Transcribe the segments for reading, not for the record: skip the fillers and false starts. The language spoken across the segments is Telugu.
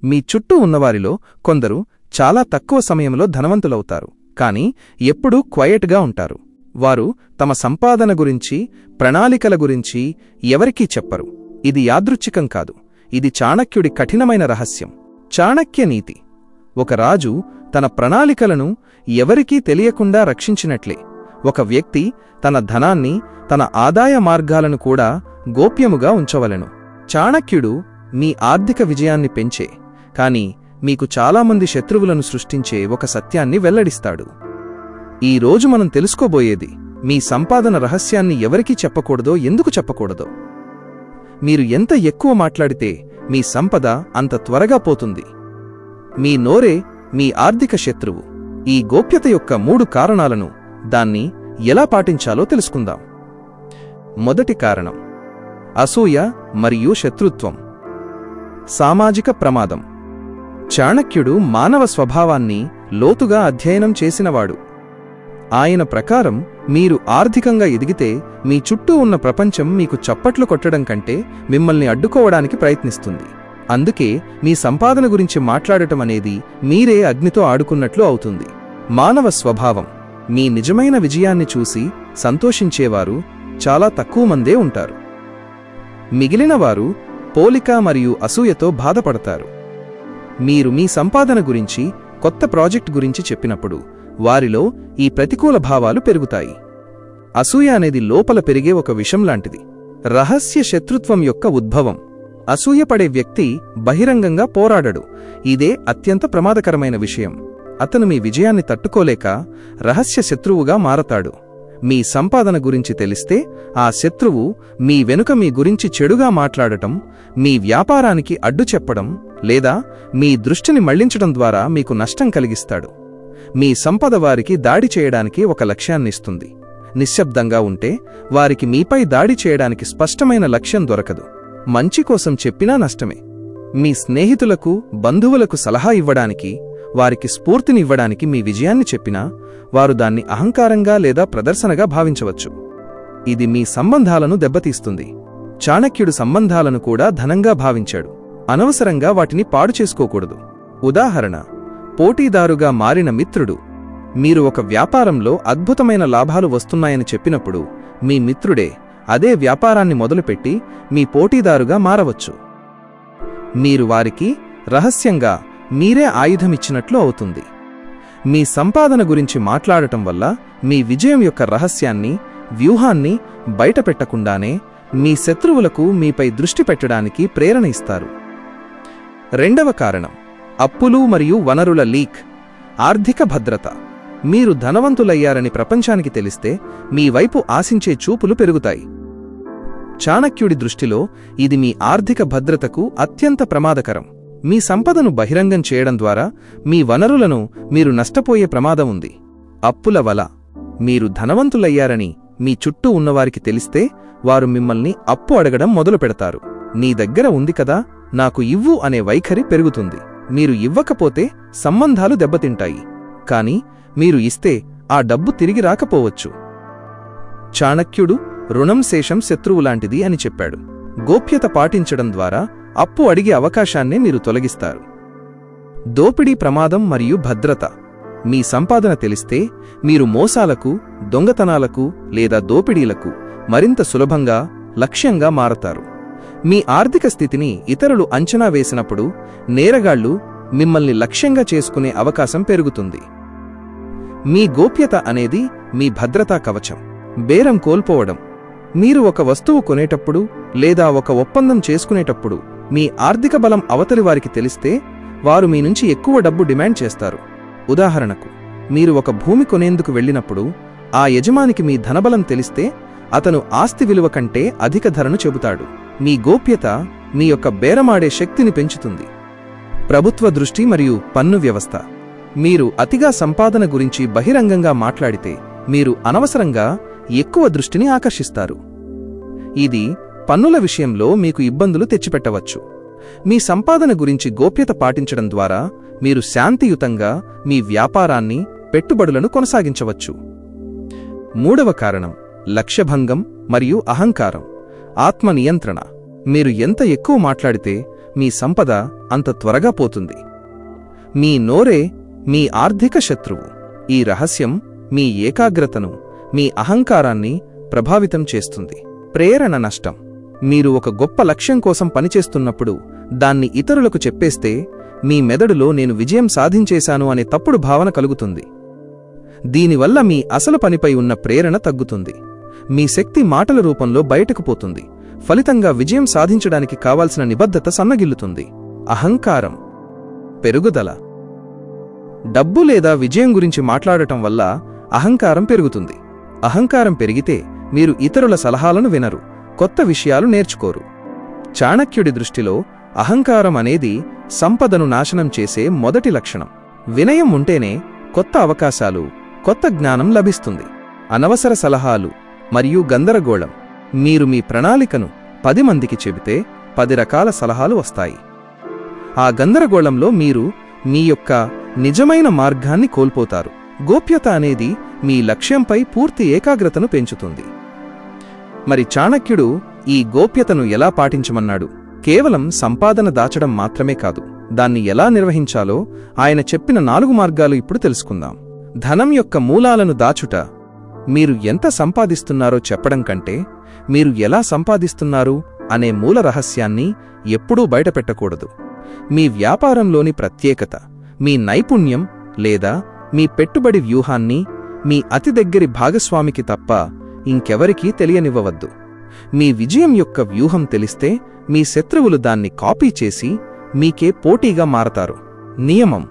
మీ చుట్టూ ఉన్నవారిలో కొందరు చాలా తక్కువ సమయంలో ధనవంతులవుతారు, కాని ఎప్పుడూ క్వయట్గా ఉంటారు. వారు తమ సంపాదన గురించి, ప్రణాళికల గురించి ఎవరికీ చెప్పరు. ఇది యాదృచ్ఛికం కాదు, ఇది చాణక్యుడి కఠినమైన రహస్యం. చాణక్య నీతి: ఒక రాజు తన ప్రణాళికలను ఎవరికీ తెలియకుండా రక్షించినట్లే ఒక వ్యక్తి తన ధనాన్ని, తన ఆదాయ మార్గాలను కూడా గోప్యముగా ఉంచవలెను. చాణక్యుడు మీ ఆర్థిక విజయాన్ని పెంచే, కాని మీకు చాలామంది శత్రువులను సృష్టించే ఒక సత్యాన్ని వెల్లడిస్తాడు. ఈ రోజు మనం తెలుసుకోబోయేది మీ సంపాదన రహస్యాన్ని ఎవరికీ చెప్పకూడదో, ఎందుకు చెప్పకూడదో. మీరు ఎంత ఎక్కువ మాట్లాడితే మీ సంపద అంత త్వరగా పోతుంది. మీ నోరే మీ ఆర్థిక శత్రువు. ఈ గోప్యత యొక్క 3 కారణాలను, దాన్ని ఎలా పాటించాలో తెలుసుకుందాం. మొదటి కారణం: అసూయ మరియు శత్రుత్వం. సామాజిక ప్రమాదం. చాణక్యుడు మానవ స్వభావాన్ని లోతుగా అధ్యయనం చేసినవాడు. ఆయన ప్రకారం మీరు ఆర్థికంగా ఎదిగితే మీ చుట్టూ ఉన్న ప్రపంచం మీకు చప్పట్లు కొట్టడం కంటే మిమ్మల్ని అడ్డుకోవడానికి ప్రయత్నిస్తుంది. అందుకే మీ సంపాదన గురించి మాట్లాడటం అనేది మీరే అగ్నితో ఆడుకున్నట్లు అవుతుంది. మానవ స్వభావం: మీ నిజమైన విజయాన్ని చూసి సంతోషించేవారు చాలా తక్కువ మందే ఉంటారు. మిగిలినవారు పోలిక మరియు అసూయతో బాధపడతారు. మీరు మీ సంపాదన గురించి, కొత్త ప్రాజెక్ట్ గురించి చెప్పినప్పుడు వారిలో ఈ ప్రతికూల భావాలు పెరుగుతాయి. అసూయ అనేది లోపల పెరిగే ఒక విషం లాంటిది. రహస్య శత్రుత్వం యొక్క ఉద్భవం: అసూయపడే వ్యక్తి బహిరంగంగా పోరాడడు. ఇదే అత్యంత ప్రమాదకరమైన విషయం. అతను మీ విజయాన్ని తట్టుకోలేక రహస్య శత్రువుగా మారతాడు. మీ సంపాదన గురించి తెలిస్తే ఆ శత్రువు మీ వెనుక మీ గురించి చెడుగా మాట్లాడటం, మీ వ్యాపారానికి అడ్డు చెప్పడం లేదా మీ దృష్టిని మళ్లించడం ద్వారా మీకు నష్టం కలిగిస్తాడు. మీ సంపద వారికి దాడి చేయడానికి ఒక లక్ష్యాన్నిస్తుంది. నిశ్శబ్దంగా ఉంటే వారికి మీపై దాడి చేయడానికి స్పష్టమైన లక్ష్యం దొరకదు. మంచి కోసం చెప్పినా నష్టమే. మీ స్నేహితులకు, బంధువులకు సలహా ఇవ్వడానికి, వారికి స్ఫూర్తినివ్వడానికి మీ విజయాన్ని చెప్పినా వారు దాన్ని అహంకారంగా లేదా ప్రదర్శనగా భావించవచ్చు. ఇది మీ సంబంధాలను దెబ్బతీస్తుంది. చాణక్యుడు సంబంధాలను కూడా ధనంగా భావించాడు. అనవసరంగా వాటిని పాడు చేసుకోకూడదు. ఉదాహరణ: పోటీదారుగా మారిన మిత్రుడు. మీరు ఒక వ్యాపారంలో అద్భుతమైన లాభాలు వస్తున్నాయని చెప్పినప్పుడు మీ మిత్రుడే అదే వ్యాపారాన్ని మొదలుపెట్టి మీ పోటీదారుగా మారవచ్చు. మీరు వారికి రహస్యంగా మీరే ఆయుధమిచ్చినట్లు అవుతుంది. మీ సంపాదన గురించి మాట్లాడటం వల్ల మీ విజయం యొక్క రహస్యాన్ని, వ్యూహాన్ని బయటపెట్టకుండానే మీ శత్రువులకు మీపై దృష్టి పెట్టడానికి ప్రేరణ ఇస్తారు. రెండవ కారణం: అప్పులు మరియు వనరుల లీక్. ఆర్థిక భద్రత. మీరు ధనవంతులయ్యారని ప్రపంచానికి తెలిస్తే మీ వైపు ఆశించే చూపులు పెరుగుతాయి. చాణక్యుడి దృష్టిలో ఇది మీ ఆర్థిక భద్రతకు అత్యంత ప్రమాదకరం. మీ సంపదను బహిరంగం చేయడం ద్వారా మీ వనరులను మీరు నష్టపోయే ప్రమాదం ఉంది. అప్పుల వల. మీరు ధనవంతులయ్యారని మీ చుట్టూ ఉన్నవారికి తెలిస్తే వారు మిమ్మల్ని అప్పు అడగడం మొదలుపెడతారు. నీ దగ్గర ఉంది కదా, నాకు ఇవ్వు అనే వైఖరి పెరుగుతుంది. మీరు ఇవ్వకపోతే సంబంధాలు దెబ్బతింటాయి. కాని మీరు ఇస్తే ఆ డబ్బు తిరిగి రాకపోవచ్చు. చాణక్యుడు రుణం శేషం శత్రువులాంటిది అని చెప్పాడు. గోప్యత పాటించడం ద్వారా అప్పు అడిగే అవకాశాన్నే మీరు తొలగిస్తారు. దోపిడీ ప్రమాదం మరియు భద్రత. మీ సంపాదన తెలిస్తే మీరు మోసాలకు, దొంగతనాలకు లేదా దోపిడీలకు మరింత సులభంగా, లక్ష్యంగా మారతారు. మీ ఆర్థిక స్థితిని ఇతరులు అంచనా వేసినప్పుడు నేరగాళ్లు మిమ్మల్ని లక్ష్యంగా చేసుకునే అవకాశం పెరుగుతుంది. మీ గోప్యత అనేది మీ భద్రతా కవచం. బేరం కోల్పోవడం. మీరు ఒక వస్తువు కొనేటప్పుడు లేదా ఒక ఒప్పందం చేసుకునేటప్పుడు మీ ఆర్థిక బలం అవతలి వారికి తెలిస్తే వారు మీ నుంచి ఎక్కువ డబ్బు డిమాండ్ చేస్తారు. ఉదాహరణకు, మీరు ఒక భూమి కొనేందుకు వెళ్ళినప్పుడు ఆ యజమానికి మీ ధనబలం తెలిస్తే అతను ఆస్తి విలువ కంటే అధిక ధరను చెబుతాడు. మీ గోప్యత మీ యొక్క బేరమాడే శక్తిని పెంచుతుంది. ప్రభుత్వ దృష్టి మరియు పన్ను వ్యవస్థ. మీరు అతిగా సంపాదన గురించి బహిరంగంగా మాట్లాడితే మీరు అనవసరంగా ఎక్కువ దృష్టిని ఆకర్షిస్తారు. ఇది పన్నుల విషయంలో మీకు ఇబ్బందులు తెచ్చిపెట్టవచ్చు. మీ సంపాదన గురించి గోప్యత పాటించడం ద్వారా మీరు శాంతియుతంగా మీ వ్యాపారాన్ని, పెట్టుబడులను కొనసాగించవచ్చు. మూడవ కారణం: లక్ష్యభంగం మరియు అహంకారం. ఆత్మ నియంత్రణ. మీరు ఎంత ఎక్కువ మాట్లాడితే మీ సంపద అంత త్వరగా పోతుంది. మీ నోరే మీ ఆర్థిక శత్రువు. ఈ రహస్యం మీ ఏకాగ్రతను, మీ అహంకారాన్ని ప్రభావితం చేస్తుంది. ప్రేరణ నష్టం. మీరు ఒక గొప్ప లక్ష్యం కోసం పనిచేస్తున్నప్పుడు దాన్ని ఇతరులకు చెప్పేస్తే మీ మెదడులో నేను విజయం సాధించేశాను అనే తప్పుడు భావన కలుగుతుంది. దీనివల్ల మీ అసలు పనిపై ఉన్న ప్రేరణ తగ్గుతుంది. మీ శక్తి మాటల రూపంలో బయటకు పోతుంది. ఫలితంగా విజయం సాధించడానికి కావాల్సిన నిబద్ధత సన్నగిల్లుతుంది. అహంకారం. పెరుగుదల. డబ్బు లేదా విజయం గురించి మాట్లాడటం వల్ల అహంకారం పెరుగుతుంది. అహంకారం పెరిగితే మీరు ఇతరుల సలహాలను వినరు, కొత్త విషయాలు నేర్చుకోరు. చాణక్యుడి దృష్టిలో అహంకారం అనేది సంపదను నాశనం చేసే మొదటి లక్షణం. వినయం ఉంటేనే కొత్త అవకాశాలు, కొత్త జ్ఞానం లభిస్తుంది. అనవసర సలహాలు మరియు గందరగోళం. మీరు మీ ప్రణాళికను 10 మందికి చెబితే 10 రకాల సలహాలు వస్తాయి. ఆ గందరగోళంలో మీరు మీ యొక్క నిజమైన మార్గాన్ని కోల్పోతారు. గోప్యత అనేది మీ లక్ష్యంపై పూర్తి ఏకాగ్రతను పెంచుతుంది. మరి చాణక్యుడు ఈ గోప్యతను ఎలా పాటించమన్నాడు? కేవలం సంపాదన దాచడం మాత్రమే కాదు, దాన్ని ఎలా నిర్వహించాలో ఆయన చెప్పిన 4 మార్గాలు ఇప్పుడు తెలుసుకుందాం. ధనం యొక్క మూలాలను దాచుట. మీరు ఎంత సంపాదిస్తున్నారో చెప్పడం కంటే మీరు ఎలా సంపాదిస్తున్నారు అనే మూల రహస్యాన్ని ఎప్పుడూ బయటపెట్టకూడదు. మీ వ్యాపారంలోని ప్రత్యేకత, మీ నైపుణ్యం లేదా మీ పెట్టుబడి వ్యూహాన్ని మీ అతి దగ్గరి భాగస్వామికి తప్ప ఇంకెవరికీ తెలియనివ్వవద్దు. మీ విజయం యొక్క వ్యూహం తెలిస్తే మీ శత్రువులు దాన్ని కాపీ చేసి మీకే పోటీగా మారతారు. నియమం.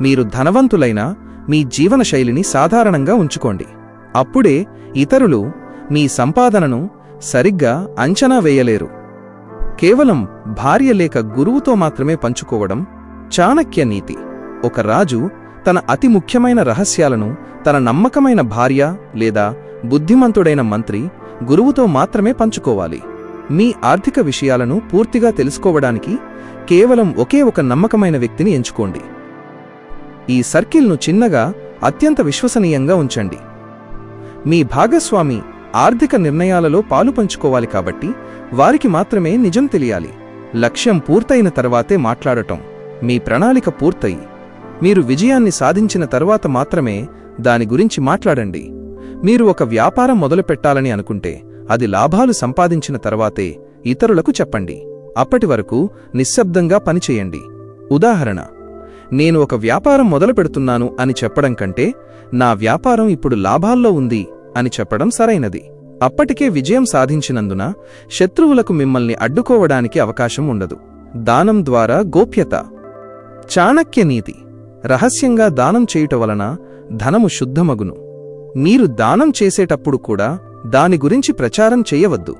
మీరు ధనవంతులైనా మీ జీవనశైలిని సాధారణంగా ఉంచుకోండి. అప్పుడే ఇతరులు మీ సంపాదనను సరిగ్గా అంచనా వేయలేరు. కేవలం భార్య లేక గురువుతో మాత్రమే పంచుకోవడం చాణక్య నీతి. ఒక రాజు తన అతి ముఖ్యమైన రహస్యాలను తన నమ్మకమైన భార్య లేదా బుద్ధిమంతుడైన మంత్రి, గురువుతో మాత్రమే పంచుకోవాలి. మీ ఆర్థిక విషయాలను పూర్తిగా తెలుసుకోవడానికి కేవలం ఒకే ఒక నమ్మకమైన వ్యక్తిని ఎంచుకోండి. ఈ సర్కిల్ను చిన్నగా, అత్యంత విశ్వసనీయంగా ఉంచండి. మీ భాగస్వామి ఆర్థిక నిర్ణయాలలో పాలుపంచుకోవాలి కాబట్టి వారికి మాత్రమే నిజం తెలియాలి. లక్ష్యం పూర్తయిన తర్వాతే మాట్లాడటం. మీ ప్రణాళిక పూర్తయి మీరు విజయాన్ని సాధించిన తర్వాత మాత్రమే దాని గురించి మాట్లాడండి. మీరు ఒక వ్యాపారం మొదలుపెట్టాలని అనుకుంటే అది లాభాలు సంపాదించిన తర్వాతే ఇతరులకు చెప్పండి. అప్పటి వరకు నిశ్శబ్దంగా పనిచేయండి. ఉదాహరణ, నేను ఒక వ్యాపారం మొదలుపెడుతున్నాను అని చెప్పడం కంటే నా వ్యాపారం ఇప్పుడు లాభాల్లో ఉంది అని చెప్పడం సరైనది. అప్పటికే విజయం సాధించినందున శత్రువులకు మిమ్మల్ని అడ్డుకోవడానికి అవకాశం ఉండదు. దానం ద్వారా గోప్యత. చాణక్య నీతి. రహస్యంగా దానం చేయుట వలన ధనము శుద్ధమగును. మీరు దానం చేసేటప్పుడు కూడా దాని గురించి ప్రచారం చేయవద్దు.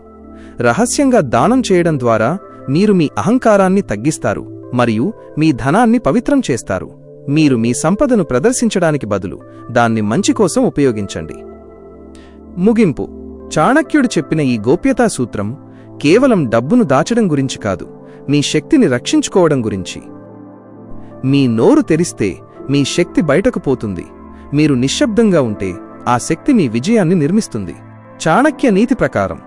రహస్యంగా దానం చేయడం ద్వారా మీరు మీ అహంకారాన్ని తగ్గిస్తారు మరియు మీ ధనాన్ని పవిత్రం చేస్తారు. మీరు మీ సంపదను ప్రదర్శించడానికి బదులు దాన్ని మంచి కోసం ఉపయోగించండి. ముగింపు. చాణక్యుడు చెప్పిన ఈ గోప్యతా సూత్రం కేవలం డబ్బును దాచడం గురించి కాదు, మీ శక్తిని రక్షించుకోవడం గురించి. మీ నోరు తెరిస్తే మీ శక్తి బయటకు పోతుంది. మీరు నిశ్శబ్దంగా ఉంటే ఆ శక్తి మీ విజయాన్ని నిర్మిస్తుంది. చాణక్య నీతి ప్రకారం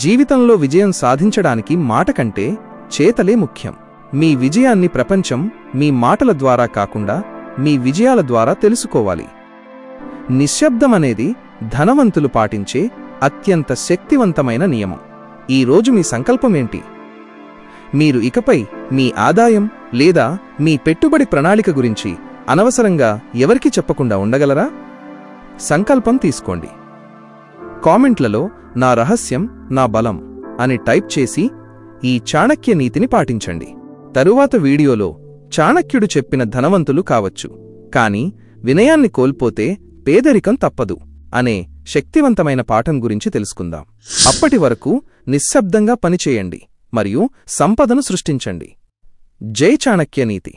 జీవితంలో విజయం సాధించడానికి మాట కంటే చేతలే ముఖ్యం. మీ విజయాన్ని ప్రపంచం మీ మాటల ద్వారా కాకుండా మీ విజయాల ద్వారా తెలుసుకోవాలి. నిశ్శబ్దమనేది ధనవంతులు పాటించే అత్యంత శక్తివంతమైన నియమం. ఈరోజు మీ సంకల్పమేంటి? మీరు ఇకపై మీ ఆదాయం లేదా మీ పెట్టుబడి ప్రణాళిక గురించి అనవసరంగా ఎవరికీ చెప్పకుండా ఉండగలరా? సంకల్పం తీసుకోండి. కామెంట్లలో నా రహస్యం, నా బలం అని టైప్ చేసి ఈ చాణక్య నీతిని పాటించండి. తరువాత వీడియోలో చాణక్యుడు చెప్పిన ధనవంతులు కావచ్చు, కానీ వినయాన్ని కోల్పోతే పేదరికం తప్పదు అనే శక్తివంతమైన పాఠం గురించి తెలుసుకుందాం. అప్పటి వరకు నిశ్శబ్దంగా పనిచేయండి మరియు సంపదను సృష్టించండి. జై చాణక్య నీతి.